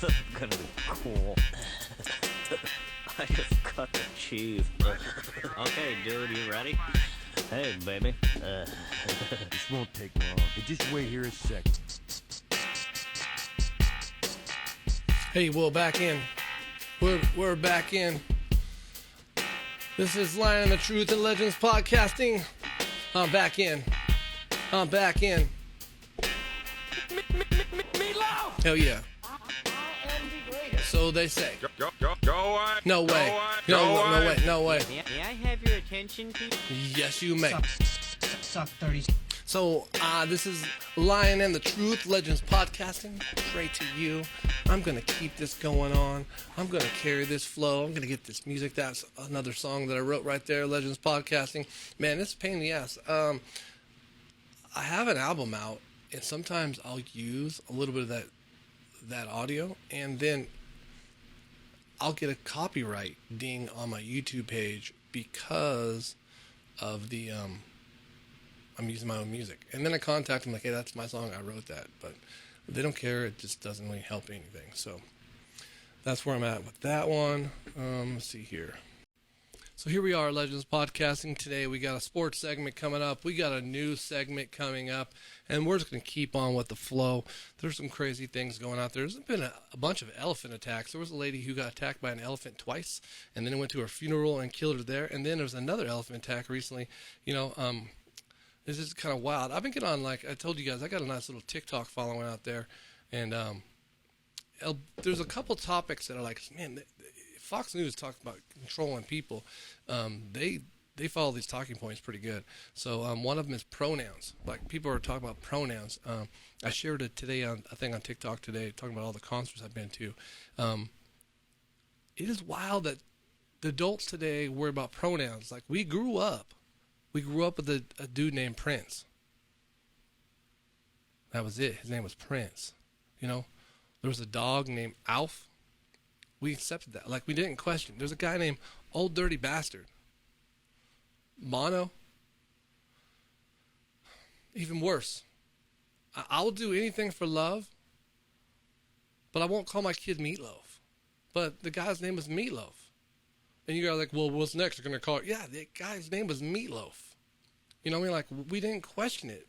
Gonna be cool. I just cut the cheese. Okay, dude, you ready? Hey, baby. This won't take long. You just wait here a sec. Hey, we're back in. We're back in. This is Lion and the Truth and Legends podcasting. I'm back in. Hell yeah. So they say. Go away. No way. No way. May I have your attention, please? Yes, you may. Suck 30. So, this is Lion and the Truth Legends podcasting. Straight to you. I'm going to keep this going on. I'm going to carry this flow. I'm going to get this music. That's another song that I wrote right there, Legends podcasting. Man, it's a pain in the ass. I have an album out, and sometimes I'll use a little bit of that audio, and then I'll get a copyright ding on my YouTube page because of the I'm using my own music. And then I contact them like, hey, that's my song, I wrote that. But they don't care, it just doesn't really help anything. So that's where I'm at with that one. Let's see here. So here we are, Legends Podcasting. Today we got a sports segment coming up. We got a news segment coming up. And we're just going to keep on with the flow. There's some crazy things going out there. There's been a bunch of elephant attacks. There was a lady who got attacked by an elephant twice. And then went to her funeral and killed her there. And then there was another elephant attack recently. This is kind of wild. I've been getting on, like I told you guys, I got a nice little TikTok following out there. And there's a couple topics that are like, man, Fox News talks about controlling people. They follow these talking points pretty good. So one of them is pronouns. Like, people are talking about pronouns. I shared it today on TikTok today, talking about all the concerts I've been to. It is wild that the adults today worry about pronouns. Like, we grew up with a dude named Prince. That was it. His name was Prince. There was a dog named Alf. We accepted that. Like, we didn't question. There's a guy named Old Dirty Bastard. Mono. Even worse. I'll do anything for love, but I won't call my kid Meatloaf. But the guy's name was Meatloaf. And you guys are like, well, what's next? You're going to call it? Yeah, the guy's name was Meatloaf. You know what I mean? Like, we didn't question it.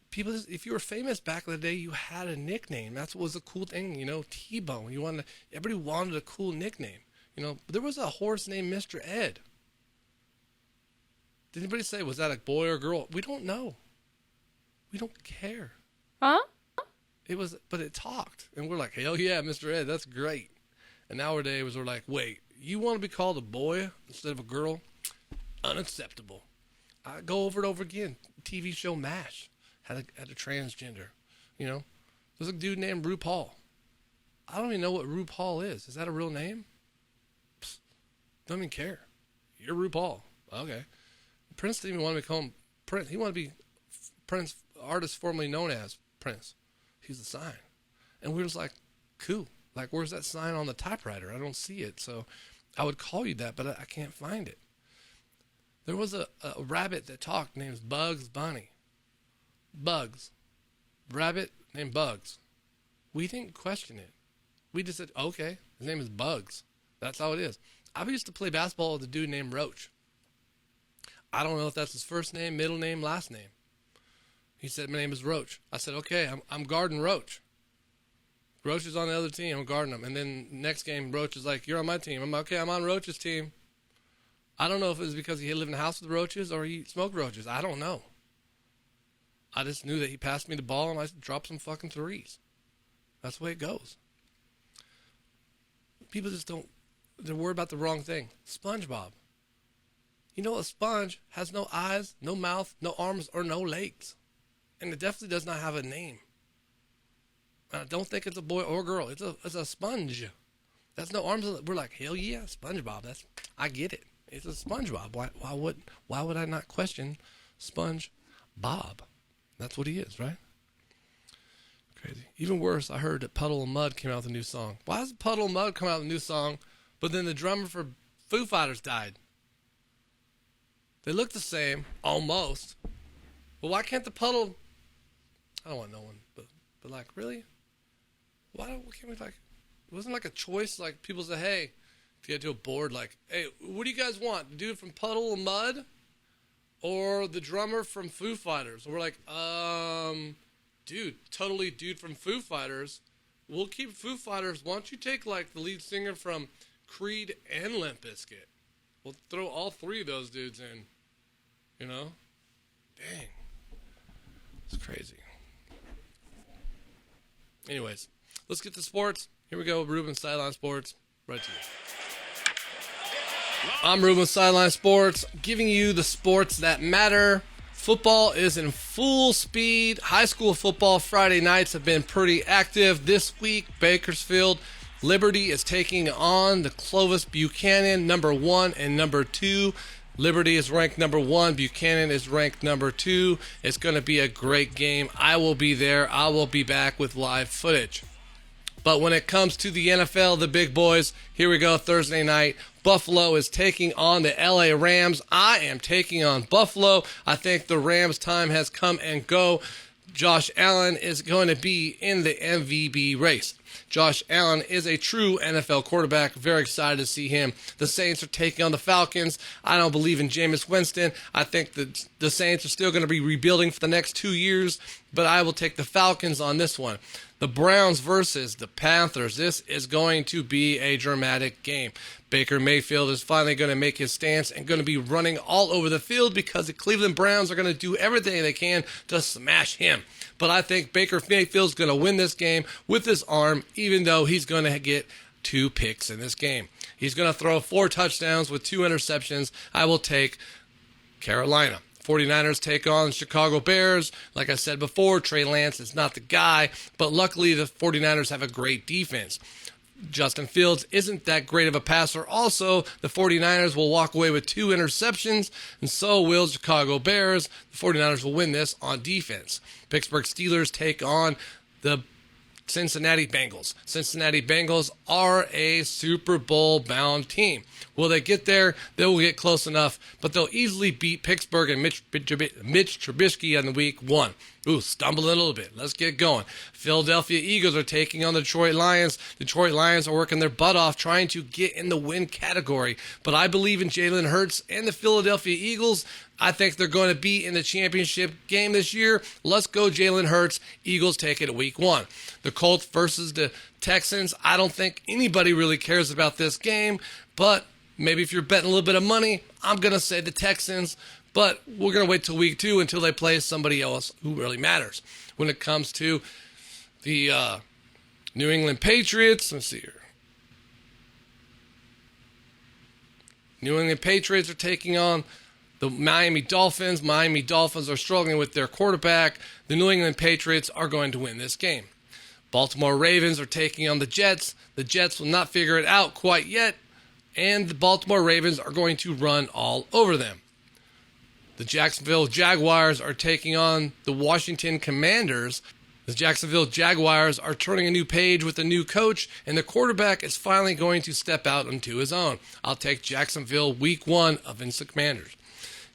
People, if you were famous back in the day, you had a nickname. That's what was a cool thing, T-Bone. Everybody wanted a cool nickname. There was a horse named Mr. Ed. Did anybody say, was that a boy or girl? We don't know. We don't care. Huh? But it talked. And we're like, hell yeah, Mr. Ed, that's great. And nowadays we're like, wait, you want to be called a boy instead of a girl? Unacceptable. I go over and over again. TV show MASH had a transgender. There's a dude named RuPaul. I don't even know what RuPaul is. Is that a real name? Psst, don't even care. You're RuPaul. Okay. Prince didn't even want to become Prince. He wanted to be Prince, artist formerly known as Prince. He's the sign. And we're just like, cool. Like, where's that sign on the typewriter? I don't see it. So I would call you that, but I can't find it. There was a rabbit that talked named Bugs Bunny. Bugs. Rabbit named Bugs. We didn't question it. We just said, okay, his name is Bugs. That's how it is. I used to play basketball with a dude named Roach. I don't know if that's his first name, middle name, last name. He said, my name is Roach. I said, okay, I'm guarding Roach. Roach is on the other team. I'm guarding him. And then next game, Roach is like, you're on my team. I'm okay, I'm on Roach's team. I don't know if it was because he lived in a house with roaches or he smoked roaches. I don't know. I just knew that he passed me the ball and I dropped some fucking threes. That's the way it goes. People just they're worried about the wrong thing. SpongeBob. A sponge has no eyes, no mouth, no arms, or no legs. And it definitely does not have a name. And I don't think it's a boy or girl. It's a sponge. That's no arms. We're like, hell yeah, SpongeBob. I get it. It's a SpongeBob. Why would I not question SpongeBob? That's what he is, right? Crazy. Even worse, I heard that Puddle of Mud came out with a new song. Why does Puddle of Mud come out with a new song, but then the drummer for Foo Fighters died? They look the same, almost. But why can't the Puddle... I don't want no one, but like, really? what can't we like? It wasn't like a choice. Like people say, hey, to get to a board, like, hey, what do you guys want? The dude from Puddle of Mud, or the drummer from Foo Fighters? And we're like, dude from Foo Fighters. We'll keep Foo Fighters. Why don't you take like the lead singer from Creed and Limp Bizkit? We'll throw all three of those dudes in. You know? Dang. It's crazy. Anyways, let's get to sports. Here we go, Reuben Sideline Sports. Right to you. I'm Reuben Sideline Sports, giving you the sports that matter. Football is in full speed. High school football Friday nights have been pretty active. This week, Bakersfield Liberty is taking on the Clovis Buchanan, number 1 and number 2. Liberty is ranked number 1. Buchanan is ranked number 2. It's going to be a great game. I will be there. I will be back with live footage. But when it comes to the NFL, the big boys, here we go, Thursday night. Buffalo is taking on the LA Rams. I am taking on Buffalo. I think the Rams' time has come and go. Josh Allen is going to be in the MVP race. Josh Allen is a true NFL quarterback. Very excited to see him. The Saints are taking on the Falcons. I don't believe in Jameis Winston. I think that the Saints are still going to be rebuilding for the next 2 years, but I will take the Falcons on this one. The Browns versus the Panthers. This is going to be a dramatic game. Baker Mayfield is finally going to make his stance and going to be running all over the field because the Cleveland Browns are going to do everything they can to smash him. But I think Baker Mayfield's going to win this game with his arm, even though he's going to get 2 picks in this game. He's going to throw 4 touchdowns with 2 interceptions. I will take Carolina. 49ers take on Chicago Bears. Like I said before, Trey Lance is not the guy, but luckily the 49ers have a great defense. Justin Fields isn't that great of a passer. Also, the 49ers will walk away with 2 interceptions, and so will Chicago Bears. The 49ers will win this on defense. Pittsburgh Steelers take on the Cincinnati Bengals. Cincinnati Bengals are a Super Bowl bound team. Will they get there? They will get close enough, but they'll easily beat Pittsburgh and Mitch Trubisky on the week 1. Ooh, stumbling a little bit. Let's get going. Philadelphia Eagles are taking on the Detroit Lions. Detroit Lions are working their butt off trying to get in the win category, but I believe in Jalen Hurts and the Philadelphia Eagles. I think they're going to be in the championship game this year. Let's go Jalen Hurts. Eagles take it at week 1. The Colts versus the Texans. I don't think anybody really cares about this game, but maybe if you're betting a little bit of money, I'm going to say the Texans, but we're going to wait till week 2 until they play somebody else who really matters. When it comes to the New England Patriots, let's see here. New England Patriots are taking on the Miami Dolphins. Miami Dolphins are struggling with their quarterback. The New England Patriots are going to win this game. Baltimore Ravens are taking on the Jets. The Jets will not figure it out quite yet, and the Baltimore Ravens are going to run all over them. The Jacksonville Jaguars are taking on the Washington Commanders. The Jacksonville Jaguars are turning a new page with a new coach, and the quarterback is finally going to step out onto his own. I'll take Jacksonville week 1 against the Commanders.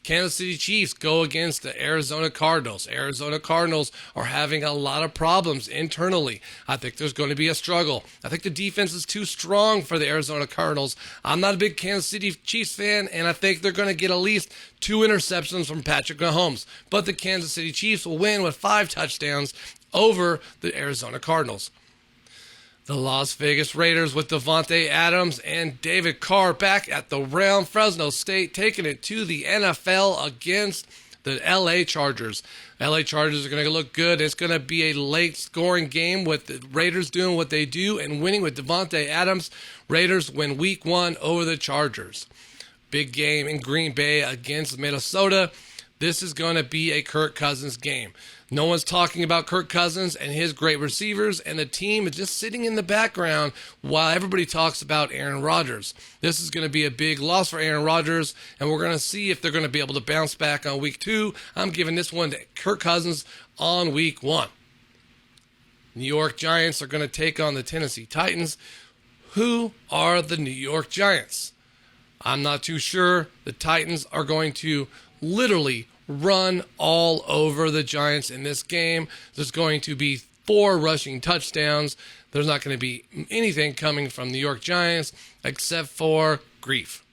Kansas City Chiefs go against the Arizona Cardinals. Arizona Cardinals are having a lot of problems internally. I think there's going to be a struggle. I think the defense is too strong for the Arizona Cardinals. I'm not a big Kansas City Chiefs fan, and I think they're going to get at least 2 interceptions from Patrick Mahomes. But the Kansas City Chiefs will win with 5 touchdowns over the Arizona Cardinals. The Las Vegas Raiders with Devontae Adams and David Carr back at the realm. Fresno State taking it to the NFL against the LA Chargers. LA Chargers are going to look good. It's going to be a late scoring game with the Raiders doing what they do and winning with Devontae Adams. Raiders win week 1 over the Chargers. Big game in Green Bay against Minnesota. This is going to be a Kirk Cousins game. No one's talking about Kirk Cousins and his great receivers, and the team is just sitting in the background while everybody talks about Aaron Rodgers. This is going to be a big loss for Aaron Rodgers, and we're going to see if they're going to be able to bounce back on week 2. I'm giving this one to Kirk Cousins on week 1. New York Giants are going to take on the Tennessee Titans. Who are the New York Giants? I'm not too sure. The Titans are going to literally run all over the Giants in this game. There's going to be 4 rushing touchdowns. There's not going to be anything coming from the New York Giants except for grief.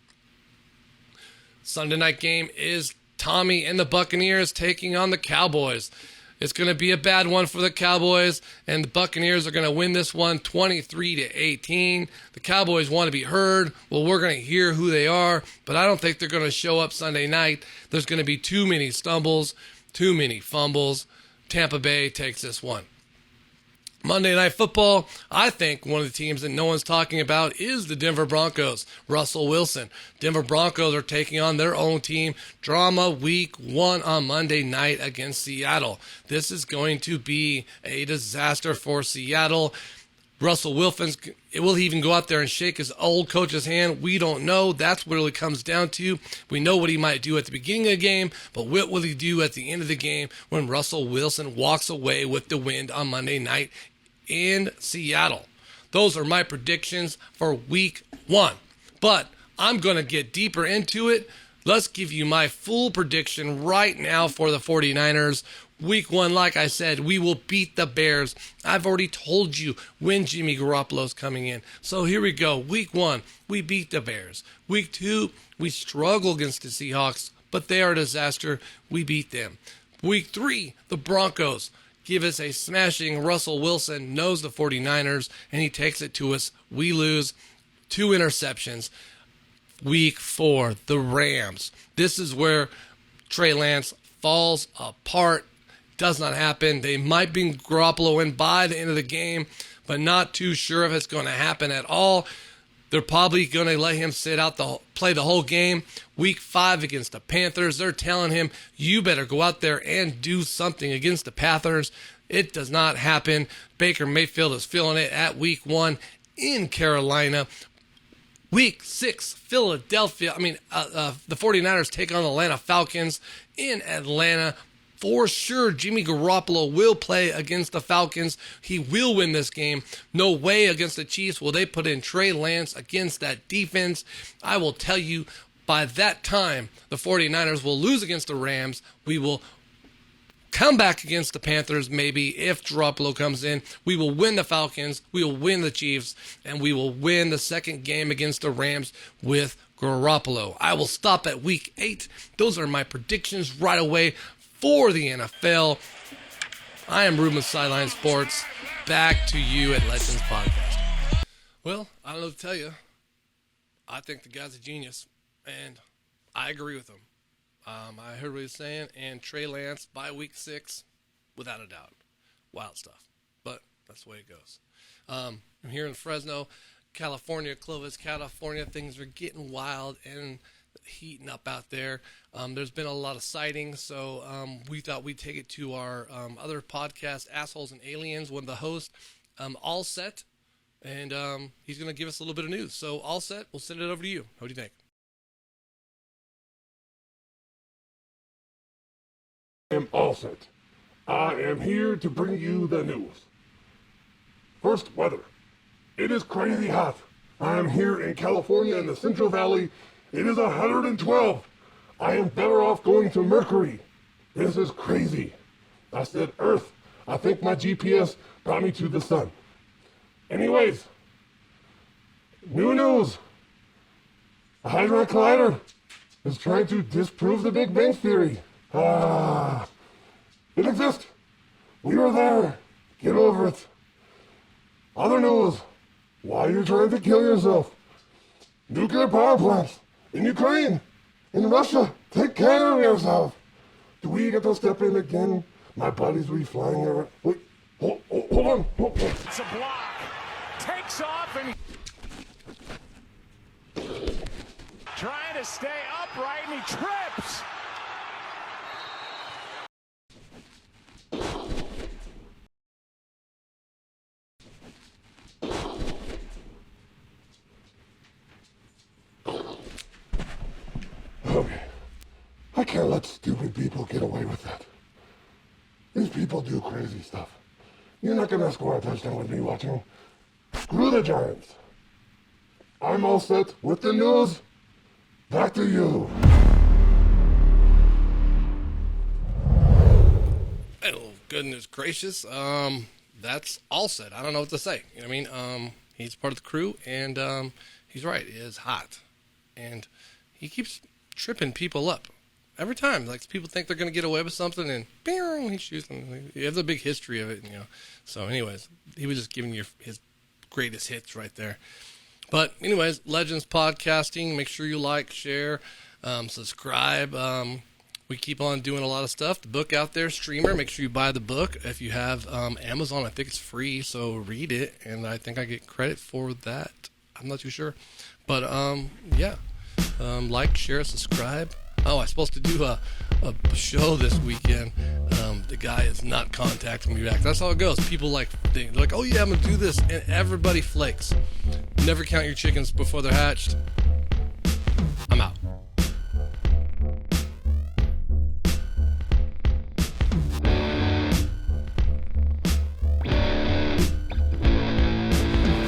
Sunday night game is Tommy and the Buccaneers taking on the Cowboys. It's going to be a bad one for the Cowboys, and the Buccaneers are going to win this one 23-18. The Cowboys want to be heard. Well, we're going to hear who they are, but I don't think they're going to show up Sunday night. There's going to be too many stumbles, too many fumbles. Tampa Bay takes this one. Monday Night Football, I think one of the teams that no one's talking about is the Denver Broncos. Russell Wilson. Denver Broncos are taking on their own team. Drama week 1 on Monday night against Seattle. This is going to be a disaster for Seattle. Russell Wilson, will he even go out there and shake his old coach's hand? We don't know. That's what it comes down to. We know what he might do at the beginning of the game, but what will he do at the end of the game when Russell Wilson walks away with the win on Monday night in Seattle? Those are my predictions for week 1. But I'm going to get deeper into it. Let's give you my full prediction right now for the 49ers. Week 1, like I said, we will beat the Bears. I've already told you when Jimmy Garoppolo's coming in. So here we go. Week 1, we beat the Bears. Week 2, we struggle against the Seahawks, but they are a disaster. We beat them. Week 3, the Broncos give us a smashing. Russell Wilson knows the 49ers, and he takes it to us. We lose. 2 interceptions. Week 4, the Rams. This is where Trey Lance falls apart. Does not happen. They might bring Garoppolo in by the end of the game, but not too sure if it's going to happen at all. They're probably going to let him play the whole game. Week 5 against the Panthers, they're telling him, you better go out there and do something against the Panthers. It does not happen. Baker Mayfield is feeling it at week 1 in Carolina. Week 6, Philadelphia. The 49ers take on the Atlanta Falcons in Atlanta. For sure, Jimmy Garoppolo will play against the Falcons. He will win this game. No way against the Chiefs will they put in Trey Lance against that defense. I will tell you, by that time, the 49ers will lose against the Rams. We will come back against the Panthers, maybe, if Garoppolo comes in. We will win the Falcons. We will win the Chiefs. And we will win the second game against the Rams with Garoppolo. I will stop at week 8. Those are my predictions right away for the NFL. I am Reuben Sideline Sports. Back to you at Legends Podcast. Well, I don't know what to tell you. I think the guy's a genius, and I agree with him. I heard what he was saying, and Trey Lance by week 6, without a doubt. Wild stuff, but that's the way it goes. I'm here in Fresno, California, Clovis, California. Things are getting wild and heating up out there. There's been a lot of sightings, so we thought we'd take it to our other podcast, Assholes and Aliens, one of the hosts, Alset, and he's going to give us a little bit of news. So, Alset, we'll send it over to you. What do you think? I am Alset. I am here to bring you the news. First, weather. It is crazy hot. I am here in California in the Central Valley. It is 112. I am better off going to Mercury. This is crazy. I said Earth. I think my GPS got me to the sun. Anyways, new news. A Hadron Collider is trying to disprove the Big Bang Theory. It exists. We were there. Get over it. Other news. Why are you trying to kill yourself? Nuclear power plants in Ukraine, in Russia. Take care of yourself. Do we get to step in again? My buddies will be flying around. Wait, hold on. It's a block. Takes off and trying to stay upright, and he trips. Okay. I can't let stupid people get away with that. These people do crazy stuff. You're not gonna score a touchdown with me watching. Screw the Giants. I'm all set with the news. Back to you. Oh, goodness gracious. that's Alset. I don't know what to say. You know what I mean? He's part of the crew, and he's right. It is hot, and he keeps tripping people up every time. Like, people think they're going to get away with something, and he shoots them. He has a big history of it, you know. So, anyways, he was just giving you his greatest hits right there. But, anyways, Legends Podcasting. Make sure you like, share, subscribe. We keep on doing a lot of stuff. The book out there, Streamer. Make sure you buy the book. If you have Amazon, I think it's free, so read it. And I think I get credit for that. I'm not too sure. But, yeah. Like, share, subscribe. Oh, I'm supposed to do a show this weekend. The guy is not contacting me back. That's how it goes. People they're like, oh, yeah, I'm going to do this. And everybody flakes. Never count your chickens before they're hatched.